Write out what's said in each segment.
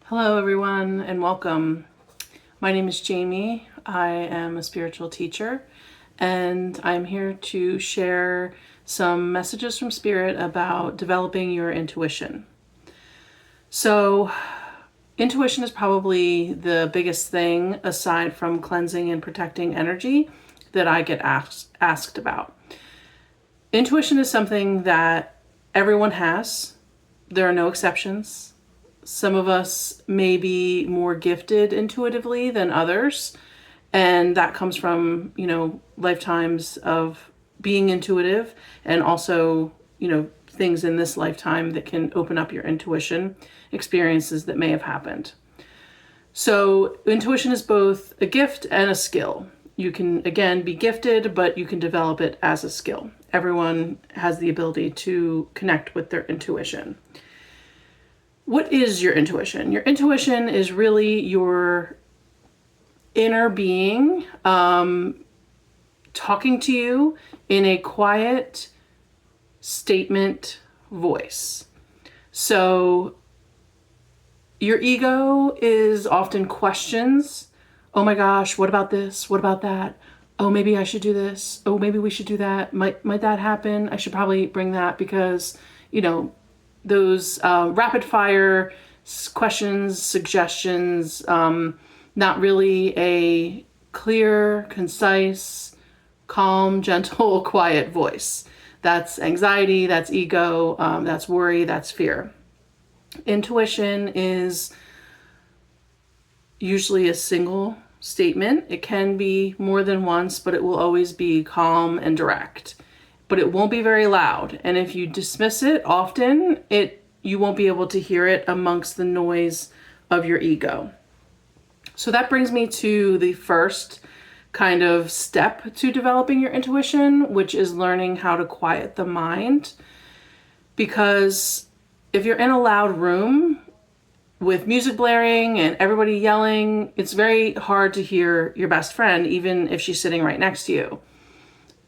Hello, everyone, and welcome. My name is Jamie. I am a spiritual teacher, and I'm here to share some messages from Spirit about developing your intuition. So, intuition is probably the biggest thing aside from cleansing and protecting energy that I get asked about. Intuition is something that everyone has. There are no exceptions. Some of us may be more gifted intuitively than others, and that comes from, lifetimes of being intuitive and also, things in this lifetime that can open up your intuition, experiences that may have happened. So, intuition is both a gift and a skill. You can, again, be gifted, but you can develop it as a skill. Everyone has the ability to connect with their intuition. What is your intuition? Your intuition is really your inner being talking to you in a quiet statement voice. So your ego is often questions. Oh my gosh, what about this? What about that? Oh, maybe I should do this. Oh, maybe we should do that. Might that happen? I should probably bring that because, those rapid fire questions, suggestions, not really a clear, concise, calm, gentle, quiet voice. That's anxiety, that's ego, that's worry, that's fear. Intuition is usually a single statement. It can be more than once, but it will always be calm and direct. But it won't be very loud. And if you dismiss it often, you won't be able to hear it amongst the noise of your ego. So that brings me to the first kind of step to developing your intuition, which is learning how to quiet the mind. Because if you're in a loud room with music blaring and everybody yelling, it's very hard to hear your best friend, even if she's sitting right next to you.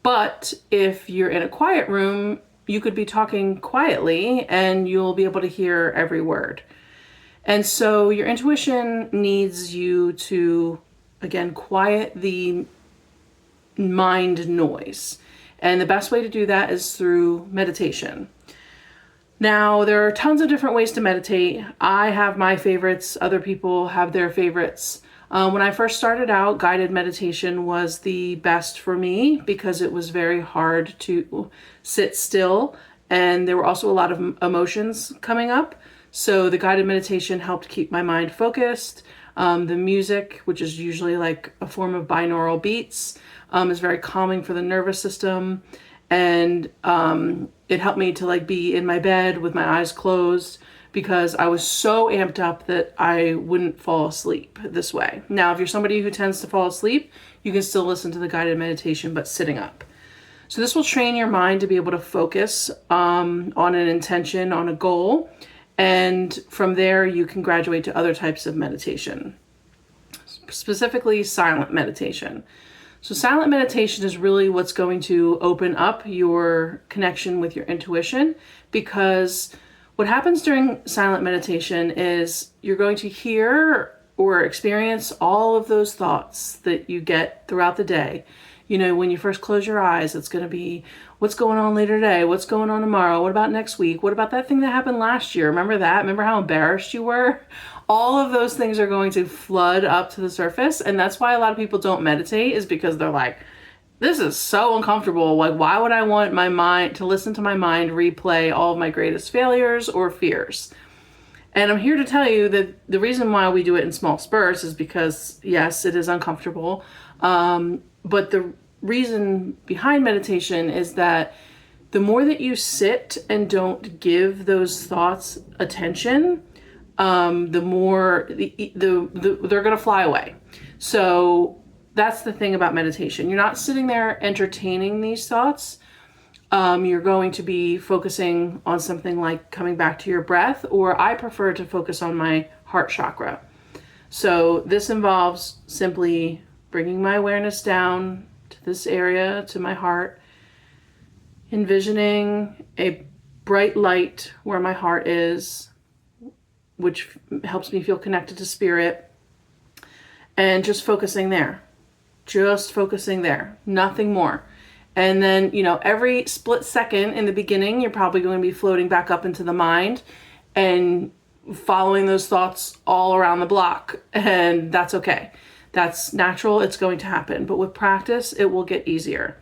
But if you're in a quiet room, you could be talking quietly and you'll be able to hear every word. And so your intuition needs you to, again, quiet the mind noise. And the best way to do that is through meditation. Now, there are tons of different ways to meditate. I have my favorites. Other people have their favorites. When I first started out, guided meditation was the best for me because it was very hard to sit still. And there were also a lot of emotions coming up. So the guided meditation helped keep my mind focused. The music, which is usually like a form of binaural beats, is very calming for the nervous system. And it helped me to be in my bed with my eyes closed because I was so amped up that I wouldn't fall asleep this way. Now, if you're somebody who tends to fall asleep, you can still listen to the guided meditation, but sitting up. So this will train your mind to be able to focus on an intention, on a goal. And from there, you can graduate to other types of meditation, specifically silent meditation. So silent meditation is really what's going to open up your connection with your intuition, because what happens during silent meditation is you're going to hear or experience all of those thoughts that you get throughout the day. When you first close your eyes, it's going to be what's going on later today, what's going on tomorrow, what about next week, what about that thing that happened last year, remember that, remember how embarrassed you were? All of those things are going to flood up to the surface, and that's why a lot of people don't meditate, is because they're like, this is so uncomfortable. Why would I want my mind to listen to my mind replay all of my greatest failures or fears? And I'm here to tell you that the reason why we do it in small spurts is because, yes, it is uncomfortable. But the reason behind meditation is that the more that you sit and don't give those thoughts attention, the more they're going to fly away. So that's the thing about meditation. You're not sitting there entertaining these thoughts. You're going to be focusing on something like coming back to your breath, or I prefer to focus on my heart chakra. So this involves simply bringing my awareness down to this area, to my heart, envisioning a bright light where my heart is, which helps me feel connected to spirit, and just focusing there. Just focusing there, nothing more. And then, every split second in the beginning, you're probably going to be floating back up into the mind and following those thoughts all around the block. And that's okay. That's natural. It's going to happen. But with practice, it will get easier.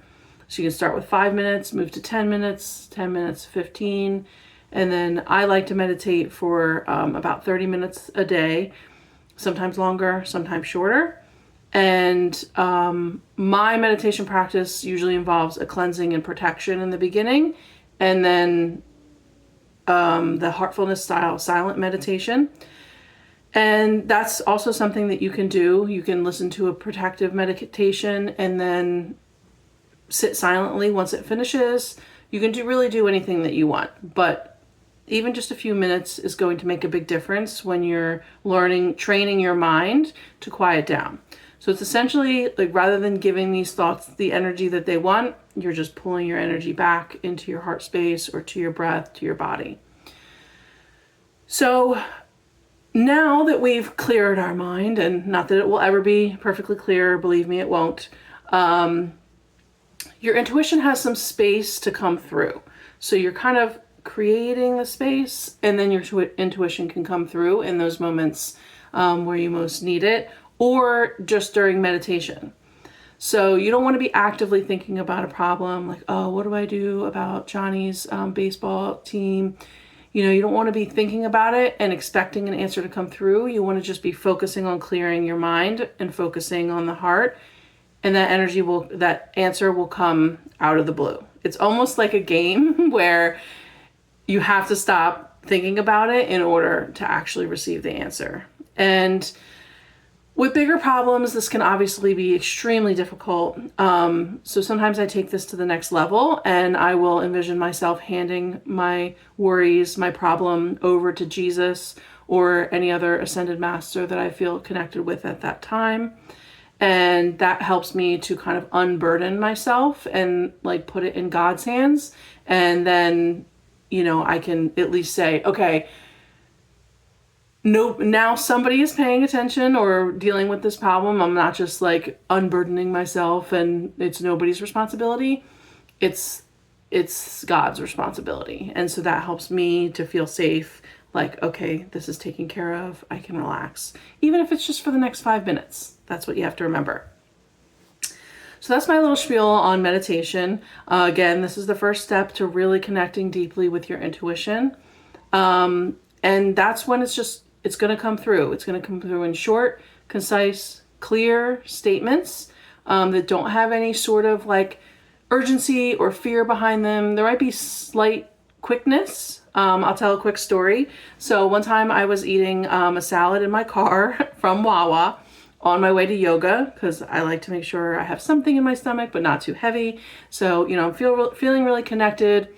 So you can start with 5 minutes, move to 10 minutes, 10 minutes, 15. And then I like to meditate for about 30 minutes a day, sometimes longer, sometimes shorter. And my meditation practice usually involves a cleansing and protection in the beginning, and then the heartfulness style silent meditation. And that's also something that you can do. You can listen to a protective meditation and then sit silently once it finishes. You can really do anything that you want, but even just a few minutes is going to make a big difference when you're training your mind to quiet down. So it's essentially like, rather than giving these thoughts the energy that they want, you're just pulling your energy back into your heart space or to your breath, to your body. So now that we've cleared our mind, and not that it will ever be perfectly clear, believe me, it won't, your intuition has some space to come through. So you're kind of creating the space, and then your intuition can come through in those moments where you most need it, or just during meditation. So you don't want to be actively thinking about a problem like, oh, what do I do about Johnny's baseball team? You don't want to be thinking about it and expecting an answer to come through. You want to just be focusing on clearing your mind and focusing on the heart, and that answer will come out of the blue. It's almost like a game where you have to stop thinking about it in order to actually receive the answer. And with bigger problems, this can obviously be extremely difficult. So sometimes I take this to the next level, and I will envision myself handing my worries, my problem over to Jesus or any other ascended master that I feel connected with at that time. And that helps me to kind of unburden myself and put it in God's hands. And then, I can at least say, okay, no, now somebody is paying attention or dealing with this problem. I'm not just unburdening myself and it's nobody's responsibility. It's God's responsibility. And so that helps me to feel safe. Okay, this is taken care of. I can relax. Even if it's just for the next 5 minutes. That's what you have to remember. So that's my little spiel on meditation. Again, this is the first step to really connecting deeply with your intuition. And that's when it's going to come through. It's going to come through in short, concise, clear statements that don't have any sort of urgency or fear behind them. There might be slight quickness. I'll tell a quick story. So one time I was eating a salad in my car from Wawa on my way to yoga, because I like to make sure I have something in my stomach, but not too heavy. So, I'm feeling really connected.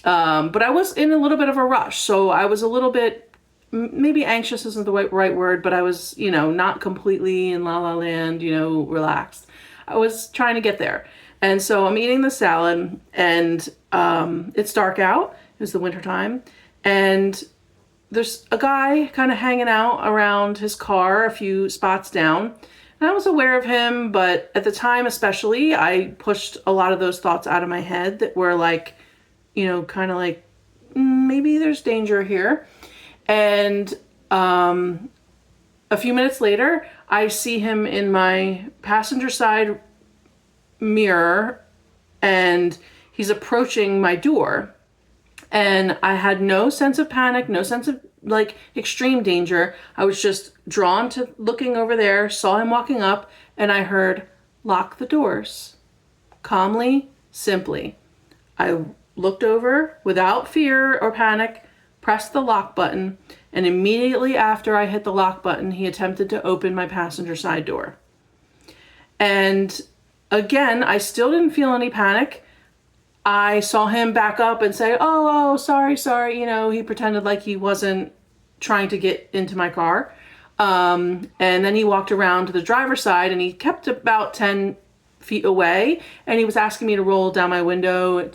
But I was in a little bit of a rush. So I was a little bit, maybe anxious isn't the right word, but I was, not completely in la la land, relaxed. I was trying to get there. And so I'm eating the salad, and it's dark out. It was the winter time. And there's a guy kind of hanging out around his car a few spots down. And I was aware of him, but at the time especially, I pushed a lot of those thoughts out of my head that were maybe there's danger here. And a few minutes later, I see him in my passenger side mirror, and he's approaching my door. And I had no sense of panic, no sense of extreme danger. I was just drawn to looking over there, saw him walking up, and I heard, "Lock the doors." Calmly, simply. I looked over without fear or panic, pressed the lock button, and immediately after I hit the lock button, he attempted to open my passenger side door. And again, I still didn't feel any panic. I saw him back up and say, oh, sorry. He pretended like he wasn't trying to get into my car. And then he walked around to the driver's side, and he kept about 10 feet away, and he was asking me to roll down my window,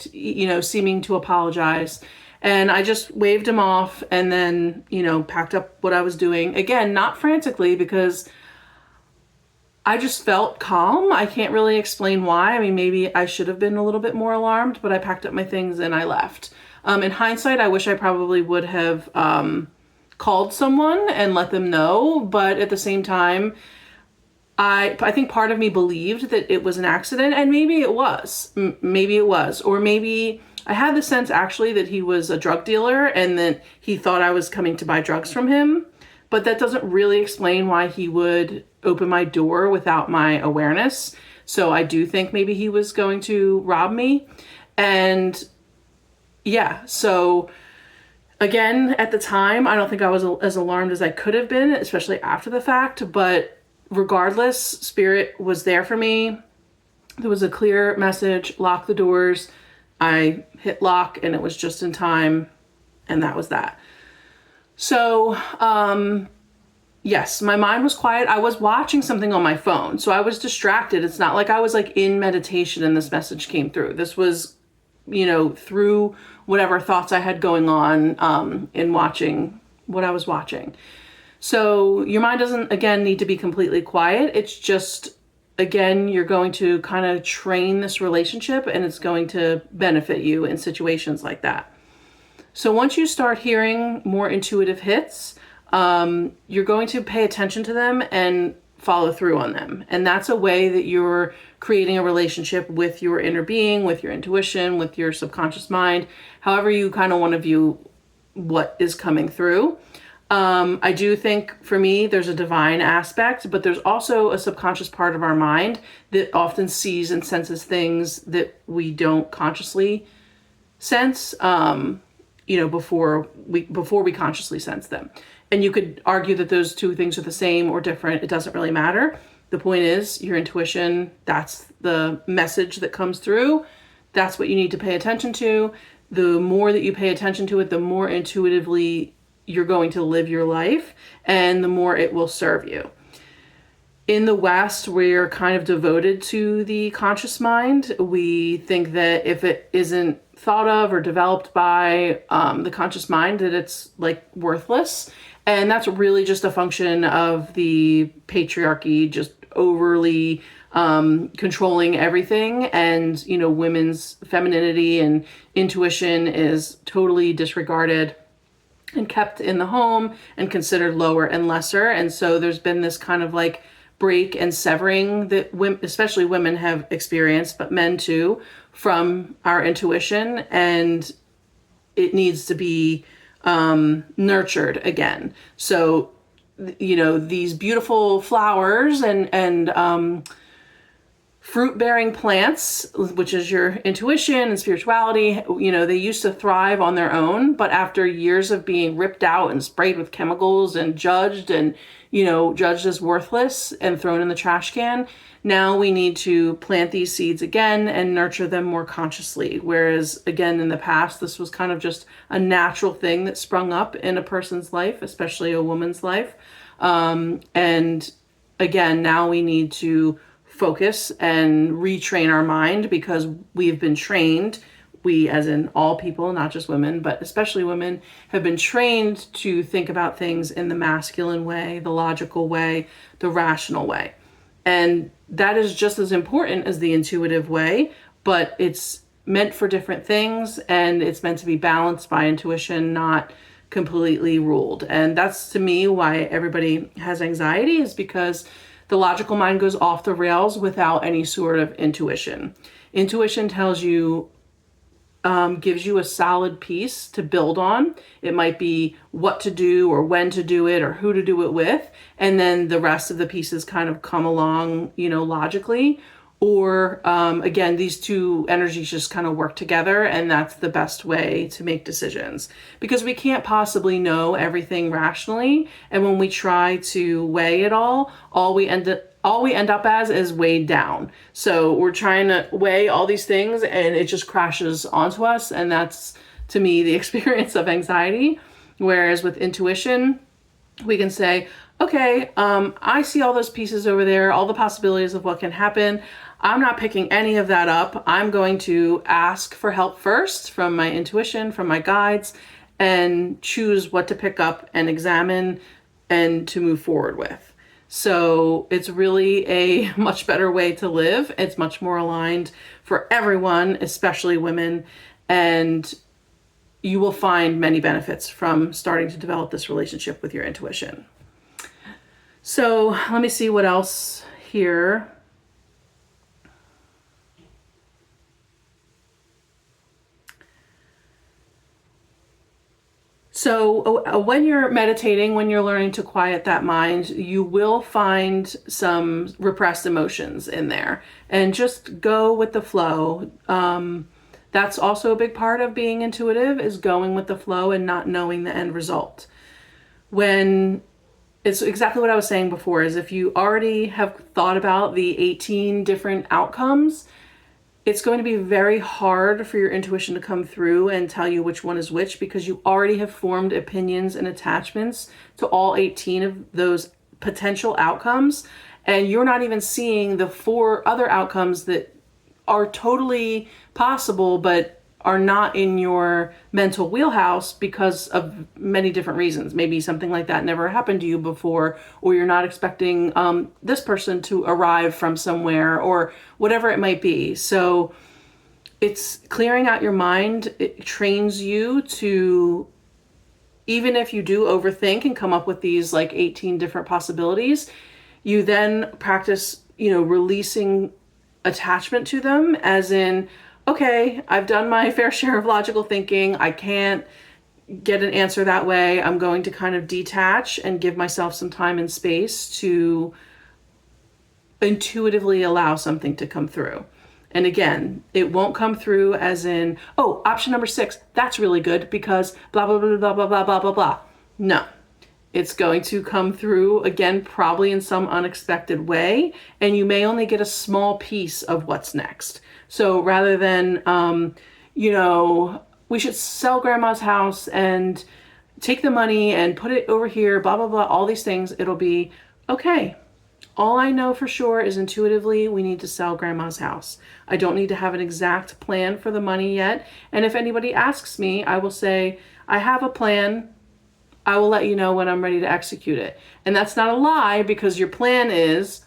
seeming to apologize. And I just waved him off and then, packed up what I was doing. Again, not frantically, because I just felt calm. I can't really explain why. I mean, maybe I should have been a little bit more alarmed, but I packed up my things and I left. In hindsight, I wish I probably would have called someone and let them know. But at the same time, I think part of me believed that it was an accident, and maybe it was. Maybe it was. Or maybe I had the sense actually that he was a drug dealer and that he thought I was coming to buy drugs from him. But that doesn't really explain why he would open my door without my awareness. So I do think maybe he was going to rob me. And yeah, so again, at the time, I don't think I was as alarmed as I could have been, especially after the fact. But regardless, Spirit was there for me. There was a clear message: lock the doors. I hit lock and it was just in time. And that was that. So, yes, my mind was quiet. I was watching something on my phone, so I was distracted. It's not like I was like in meditation and this message came through. This was, through whatever thoughts I had going on in watching what I was watching. So your mind doesn't, again, need to be completely quiet. It's just, again, you're going to kind of train this relationship and it's going to benefit you in situations like that. So once you start hearing more intuitive hits, you're going to pay attention to them and follow through on them. And that's a way that you're creating a relationship with your inner being, with your intuition, with your subconscious mind, however you kind of want to view what is coming through. I do think for me, there's a divine aspect, but there's also a subconscious part of our mind that often sees and senses things that we don't consciously sense, before we consciously sense them. And you could argue that those two things are the same or different. It doesn't really matter. The point is your intuition, that's the message that comes through. That's what you need to pay attention to. The more that you pay attention to it, the more intuitively you're going to live your life and the more it will serve you. In the West, we're kind of devoted to the conscious mind. We think that if it isn't thought of or developed by the conscious mind, that it's like worthless. And that's really just a function of the patriarchy just overly controlling everything. And, women's femininity and intuition is totally disregarded and kept in the home and considered lower and lesser. And so there's been this kind of like break and severing that women, especially women, have experienced, but men too, from our intuition, and it needs to be nurtured again. So, these beautiful flowers and fruit-bearing plants, which is your intuition and spirituality, they used to thrive on their own, but after years of being ripped out and sprayed with chemicals and judged as worthless and thrown in the trash can, now we need to plant these seeds again and nurture them more consciously. Whereas, again, in the past, this was kind of just a natural thing that sprung up in a person's life, especially a woman's life. And again, now we need to focus and retrain our mind, because we've been trained, we as in all people, not just women, but especially women, have been trained to think about things in the masculine way, the logical way, the rational way. And that is just as important as the intuitive way, but it's meant for different things, and it's meant to be balanced by intuition, not completely ruled. And that's, to me, why everybody has anxiety, is because the logical mind goes off the rails without any sort of intuition. Intuition tells you, gives you a solid piece to build on. It might be what to do or when to do it or who to do it with. And then the rest of the pieces kind of come along, logically. Or again, these two energies just kind of work together, and that's the best way to make decisions, because we can't possibly know everything rationally. And when we try to weigh it all we end up as is weighed down. So we're trying to weigh all these things and it just crashes onto us. And that's, to me, the experience of anxiety. Whereas with intuition, we can say, okay, I see all those pieces over there, all the possibilities of what can happen. I'm not picking any of that up. I'm going to ask for help first from my intuition, from my guides, and choose what to pick up and examine and to move forward with. So it's really a much better way to live. It's much more aligned for everyone, especially women. And you will find many benefits from starting to develop this relationship with your intuition. So let me see what else here. So when you're meditating, when you're learning to quiet that mind, you will find some repressed emotions in there, and just go with the flow. That's also a big part of being intuitive, is going with the flow and not knowing the end result. When it's exactly what I was saying before, is if you already have thought about the 18 different outcomes, it's going to be very hard for your intuition to come through and tell you which one is which, because you already have formed opinions and attachments to all 18 of those potential outcomes. And you're not even seeing the 4 other outcomes that are totally possible, but are not in your mental wheelhouse because of many different reasons. Maybe something like that never happened to you before, or you're not expecting this person to arrive from somewhere, or whatever it might be. So it's clearing out your mind. It trains you to, even if you do overthink and come up with these like 18 different possibilities, you then practice, releasing attachment to them, as in, okay, I've done my fair share of logical thinking. I can't get an answer that way. I'm going to kind of detach and give myself some time and space to intuitively allow something to come through. And again, it won't come through as in, oh, option number 6, that's really good because blah, blah, blah, blah, blah, blah, blah, blah, blah. No. It's going to come through, again, probably in some unexpected way, and you may only get a small piece of what's next. So rather than, we should sell grandma's house and take the money and put it over here, blah, blah, blah, all these things, it'll be, okay, all I know for sure is intuitively we need to sell grandma's house. I don't need to have an exact plan for the money yet. And if anybody asks me, I will say, I have a plan. I will let you know when I'm ready to execute it. And that's not a lie, because your plan is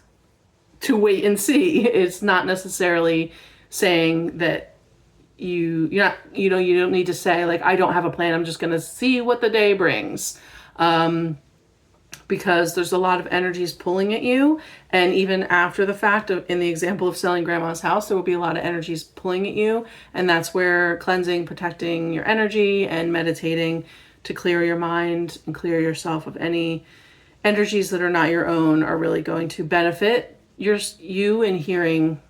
to wait and see. It's not necessarily saying that you don't need to say like, I don't have a plan. I'm just going to see what the day brings. Because there's a lot of energies pulling at you. And even after the fact, in the example of selling grandma's house, there will be a lot of energies pulling at you. And that's where cleansing, protecting your energy, and meditating to clear your mind and clear yourself of any energies that are not your own are really going to benefit you in hearing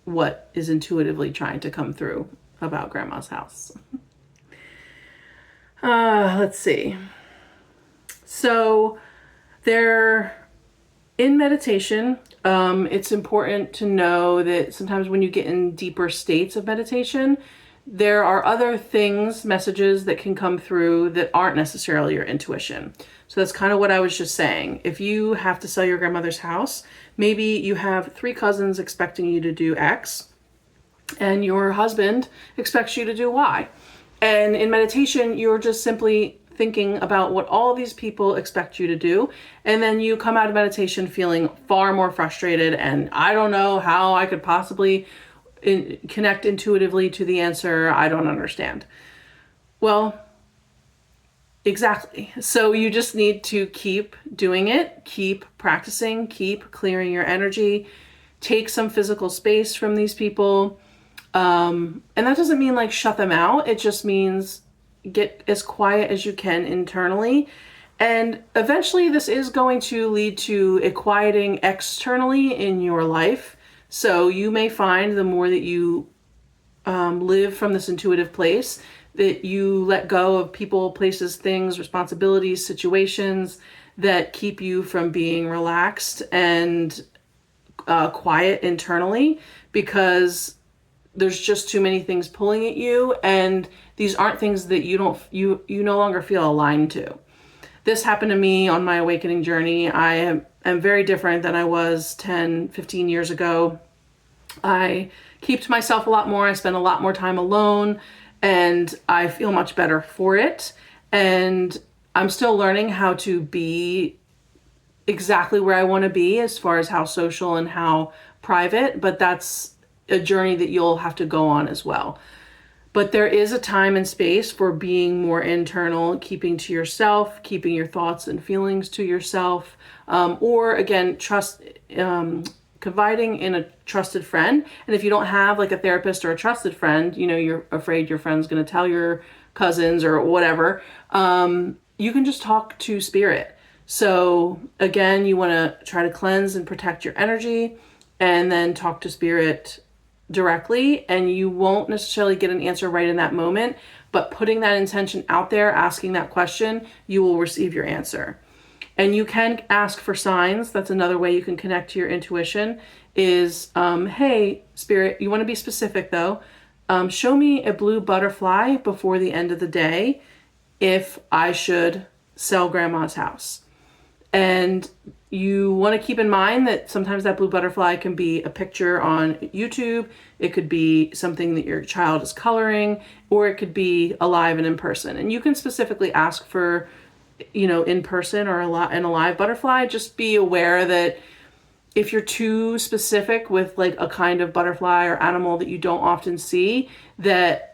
what is intuitively trying to come through about grandma's house. Let's see. So in meditation, it's important to know that sometimes when you get in deeper states of meditation, there are other things, messages that can come through that aren't necessarily your intuition. So that's kind of what I was just saying. If you have to sell your grandmother's house, maybe you have 3 cousins expecting you to do X, and your husband expects you to do Y. And in meditation, you're just simply thinking about what all these people expect you to do. And then you come out of meditation feeling far more frustrated, and I don't know how I could possibly connect intuitively to the answer. I don't understand. Well, exactly. So you just need to keep doing it, keep practicing, keep clearing your energy, take some physical space from these people. And that doesn't mean like shut them out. It just means get as quiet as you can internally. And eventually this is going to lead to a quieting externally in your life. So you may find the more that you live from this intuitive place, that you let go of people, places, things, responsibilities, situations that keep you from being relaxed and quiet internally, because there's just too many things pulling at you, and these aren't things that you no longer feel aligned to. This happened to me on my awakening journey. I am very different than I was 10, 15 years ago. I keep to myself a lot more. I spend a lot more time alone, and I feel much better for it. And I'm still learning how to be exactly where I want to be as far as how social and how private, but that's a journey that you'll have to go on as well. But there is a time and space for being more internal, keeping to yourself, keeping your thoughts and feelings to yourself, or again, confiding in a trusted friend. And if you don't have like a therapist or a trusted friend, you know, you're afraid your friend's going to tell your cousins or whatever, you can just talk to spirit. So again, you want to try to cleanse and protect your energy, and then talk to spirit directly, and you won't necessarily get an answer right in that moment, but putting that intention out there, asking that question, you will receive your answer. And you can ask for signs. That's another way you can connect to your intuition is, hey, spirit, you want to be specific though. Show me a blue butterfly before the end of the day if I should sell grandma's house. And you want to keep in mind that sometimes that blue butterfly can be a picture on YouTube. It could be something that your child is coloring, or it could be alive and in person. And you can specifically ask for, you know, in person or an alive butterfly. Just be aware that if you're too specific with like a kind of butterfly or animal that you don't often see, that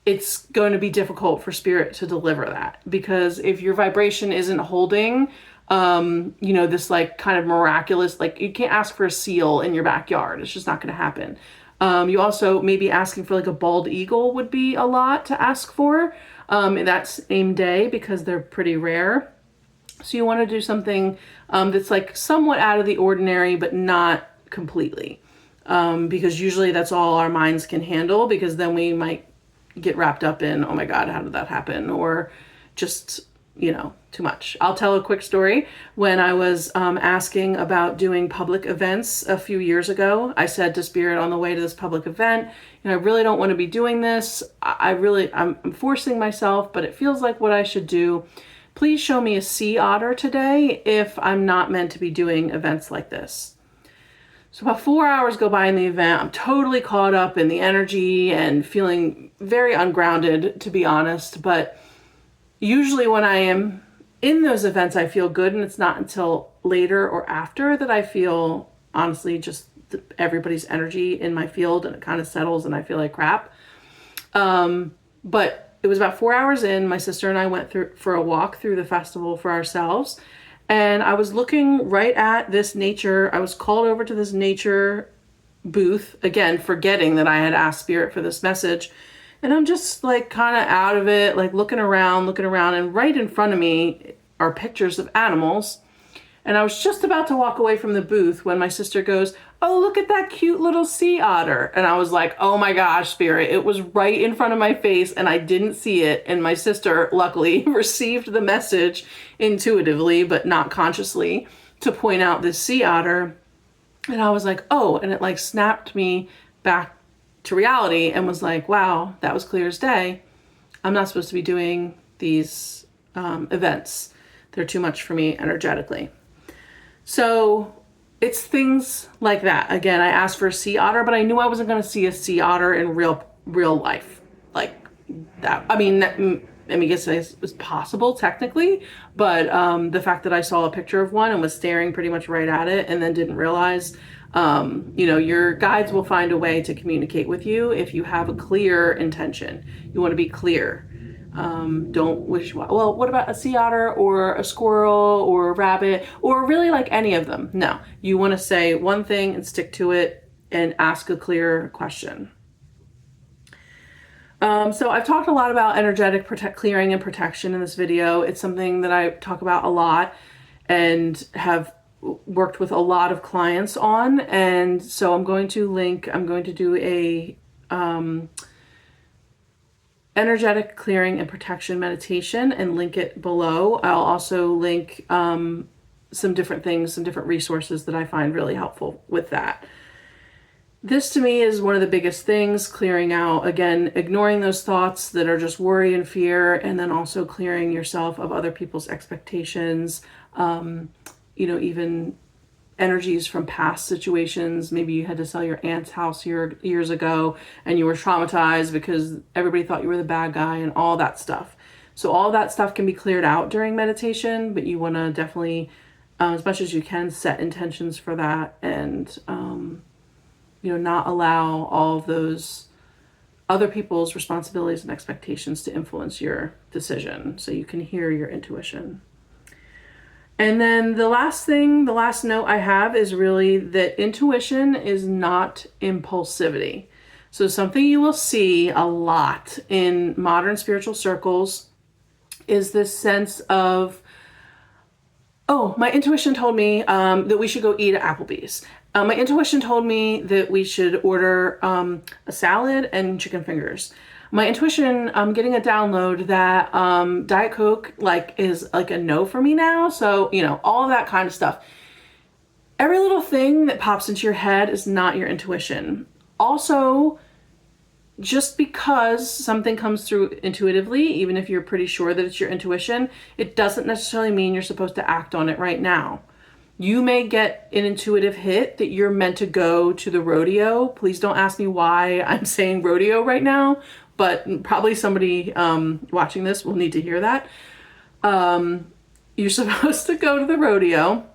it's going to be difficult for spirit to deliver that. Because if your vibration isn't holding, you know, this like kind of miraculous, like you can't ask for a seal in your backyard. It's just not going to happen. You also maybe asking for like a bald eagle would be a lot to ask for in that same day, because they're pretty rare. So you want to do something that's like somewhat out of the ordinary, but not completely. Because usually that's all our minds can handle, because then we might get wrapped up in, oh my God, how did that happen? Or just, you know, too much. I'll tell a quick story. When I was asking about doing public events a few years ago, I said to Spirit on the way to this public event, you know, I really don't want to be doing this. I'm forcing myself, but it feels like what I should do. Please show me a sea otter today if I'm not meant to be doing events like this. So about 4 hours go by in the event. I'm totally caught up in the energy and feeling very ungrounded, to be honest. But usually when I am in those events, I feel good. And it's not until later or after that I feel, honestly, just everybody's energy in my field, and it kind of settles and I feel like crap. But it was about 4 hours in. My sister and I went through for a walk through the festival for ourselves. And I was looking right at this nature. I was called over to this nature booth, again, forgetting that I had asked Spirit for this message. And I'm just like kind of out of it, like looking around. And right in front of me are pictures of animals. And I was just about to walk away from the booth when my sister goes, oh, look at that cute little sea otter. And I was like, oh my gosh, Spirit, it was right in front of my face and I didn't see it. And my sister luckily received the message intuitively, but not consciously, to point out this sea otter. And I was like, oh, and it like snapped me back to reality and was like, wow, that was clear as day. I'm not supposed to be doing these events. They're too much for me energetically. So it's things like that. Again, I asked for a sea otter, but I knew I wasn't going to see a sea otter in real life like that. I mean, I guess it was possible technically, but the fact that I saw a picture of one and was staring pretty much right at it and then didn't realize, you know, your guides will find a way to communicate with you if you have a clear intention. You want to be clear. Don't wish, well, what about a sea otter or a squirrel or a rabbit or really like any of them? No, you want to say one thing and stick to it and ask a clear question. So I've talked a lot about energetic clearing and protection in this video. It's something that I talk about a lot and have worked with a lot of clients on. And so I'm going to do a, energetic clearing and protection meditation and link it below. I'll also link some different things, some different resources that I find really helpful with that. This to me is one of the biggest things, clearing out, again, ignoring those thoughts that are just worry and fear, and then also clearing yourself of other people's expectations, you know, even energies from past situations. Maybe you had to sell your aunt's house years ago and you were traumatized because everybody thought you were the bad guy and all that stuff. So all that stuff can be cleared out during meditation, but you want to definitely, as much as you can, set intentions for that and, not allow all of those other people's responsibilities and expectations to influence your decision so you can hear your intuition. And then the last note I have is really that intuition is not impulsivity. So something you will see a lot in modern spiritual circles is this sense of, oh, my intuition told me that we should go eat at Applebee's. My intuition told me that we should order a salad and chicken fingers. My intuition, I'm getting a download that Diet Coke is like a no for me now. So, all of that kind of stuff. Every little thing that pops into your head is not your intuition. Also, just because something comes through intuitively, even if you're pretty sure that it's your intuition, it doesn't necessarily mean you're supposed to act on it right now. You may get an intuitive hit that you're meant to go to the rodeo. Please don't ask me why I'm saying rodeo right now, but probably somebody watching this will need to hear that. You're supposed to go to the rodeo,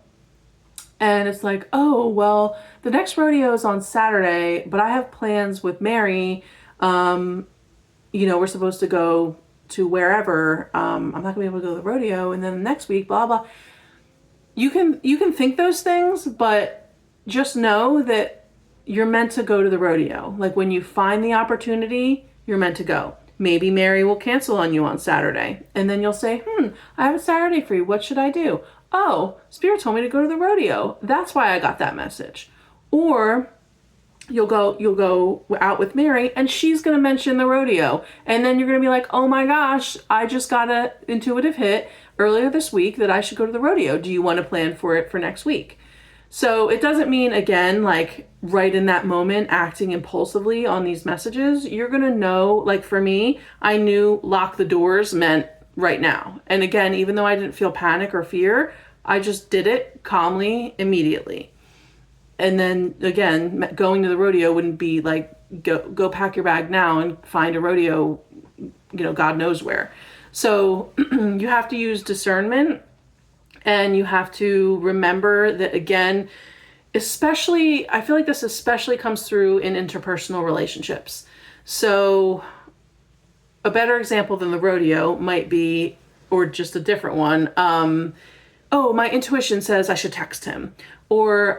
and it's like, oh, well, the next rodeo is on Saturday, but I have plans with Mary. We're supposed to go to wherever. I'm not gonna be able to go to the rodeo, and then next week, blah, blah. You can think those things, but just know that you're meant to go to the rodeo. Like when you find the opportunity, you're meant to go. Maybe Mary will cancel on you on Saturday. And then you'll say, I have a Saturday free. What should I do? Oh, Spirit told me to go to the rodeo. That's why I got that message. Or you'll go out with Mary and she's going to mention the rodeo. And then you're going to be like, oh my gosh, I just got an intuitive hit earlier this week that I should go to the rodeo. Do you want to plan for it for next week? So it doesn't mean, again, like right in that moment, acting impulsively on these messages. You're going to know, like for me, I knew lock the doors meant right now. And again, even though I didn't feel panic or fear, I just did it calmly, immediately. And then again, going to the rodeo wouldn't be like, go pack your bag now and find a rodeo, God knows where. So you have to use discernment, and you have to remember that, again, especially, I feel like this especially comes through in interpersonal relationships. So a better example than the rodeo might be, or just a different one, oh, my intuition says I should text him. Or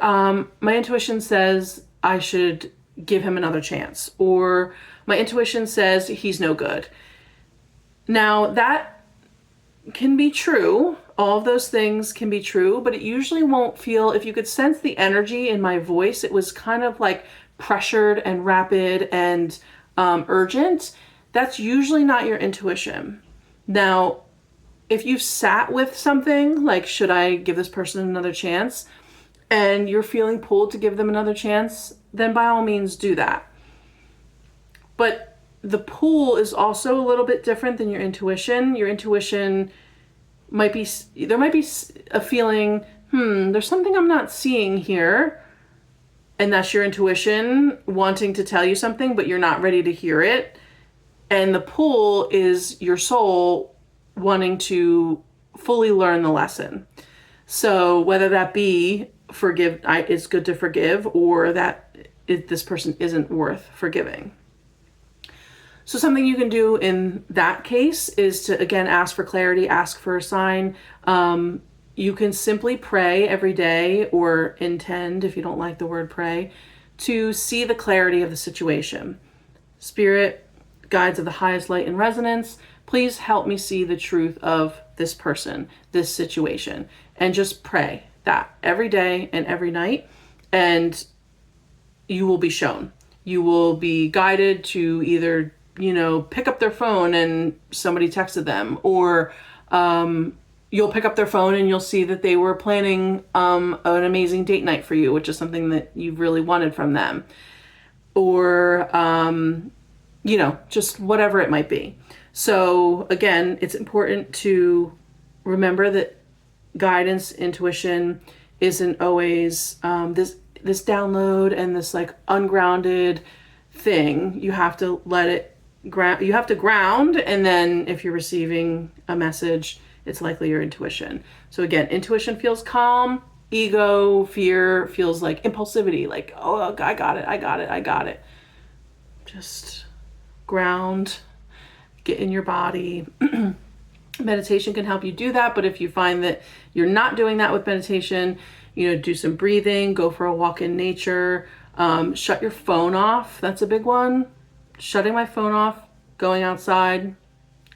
my intuition says I should give him another chance. Or my intuition says he's no good. Now, that can be true. All of those things can be true, but it usually won't feel, if you could sense the energy in my voice, it was kind of like pressured and rapid and urgent. That's usually not your intuition. Now, if you've sat with something like, should I give this person another chance? And you're feeling pulled to give them another chance, then by all means do that. But the pull is also a little bit different than your intuition. Your intuition might be a feeling, there's something I'm not seeing here. And that's your intuition wanting to tell you something, but you're not ready to hear it. And the pull is your soul wanting to fully learn the lesson. So whether that be it's good to forgive, or that this person isn't worth forgiving. So something you can do in that case is to, again, ask for clarity, ask for a sign. You can simply pray every day, or intend, if you don't like the word pray, to see the clarity of the situation. Spirit, guides of the highest light and resonance, please help me see the truth of this person, this situation. And just pray that every day and every night, and you will be shown. You will be guided to either pick up their phone and somebody texted them, or you'll pick up their phone and you'll see that they were planning an amazing date night for you, which is something that you've really wanted from them, or just whatever it might be. So again, it's important to remember that guidance, intuition isn't always this download and this like ungrounded thing. You have to let it ground. You have to ground, and then if you're receiving a message, it's likely your intuition. So again, intuition feels calm. Ego, fear feels like impulsivity, like, oh, I got it, I got it, I got it. Just ground, get in your body. Meditation can help you do that, but if you find that you're not doing that with meditation, do some breathing, go for a walk in nature, shut your phone off. That's a big one. Shutting my phone off, going outside,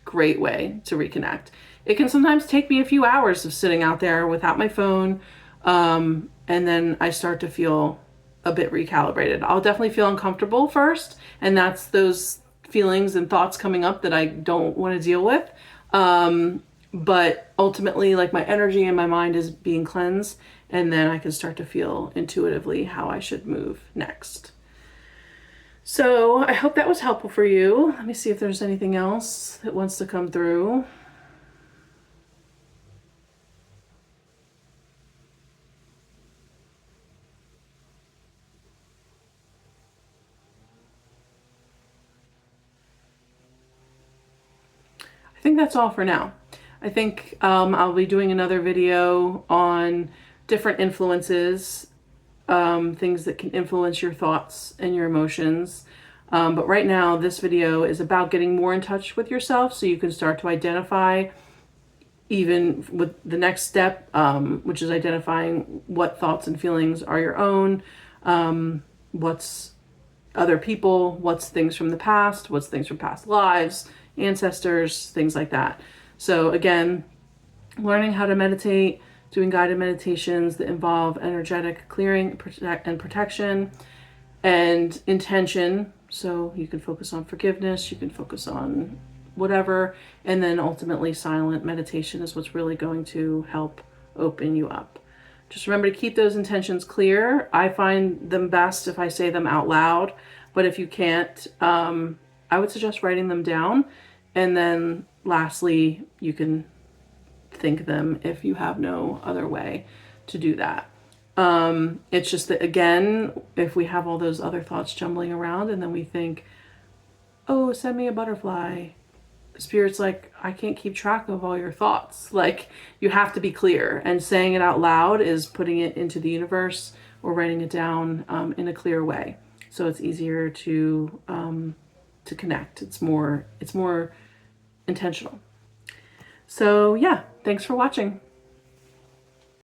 great way to reconnect. It can sometimes take me a few hours of sitting out there without my phone, and then I start to feel a bit recalibrated. I'll definitely feel uncomfortable first, and that's those feelings and thoughts coming up that I don't want to deal with. But ultimately, like, my energy and my mind is being cleansed, and then I can start to feel intuitively how I should move next. So I hope that was helpful for you. Let me see if there's anything else that wants to come through. I think that's all for now. I think I'll be doing another video on different influences, things that can influence your thoughts and your emotions. But right now, this video is about getting more in touch with yourself so you can start to identify, even with the next step, which is identifying what thoughts and feelings are your own, what's other people, what's things from the past, what's things from past lives, ancestors, things like that. So again, learning how to meditate, doing guided meditations that involve energetic clearing and protection and intention. So you can focus on forgiveness, you can focus on whatever, and then ultimately silent meditation is what's really going to help open you up. Just remember to keep those intentions clear. I find them best if I say them out loud, but if you can't, I would suggest writing them down. And then lastly, you can think them if you have no other way to do that. It's just that, again, if we have all those other thoughts jumbling around and then we think, oh, send me a butterfly, Spirit's like, I can't keep track of all your thoughts. Like, you have to be clear, and saying it out loud is putting it into the universe or writing it down in a clear way. So it's easier to connect. It's more intentional. So yeah, thanks for watching.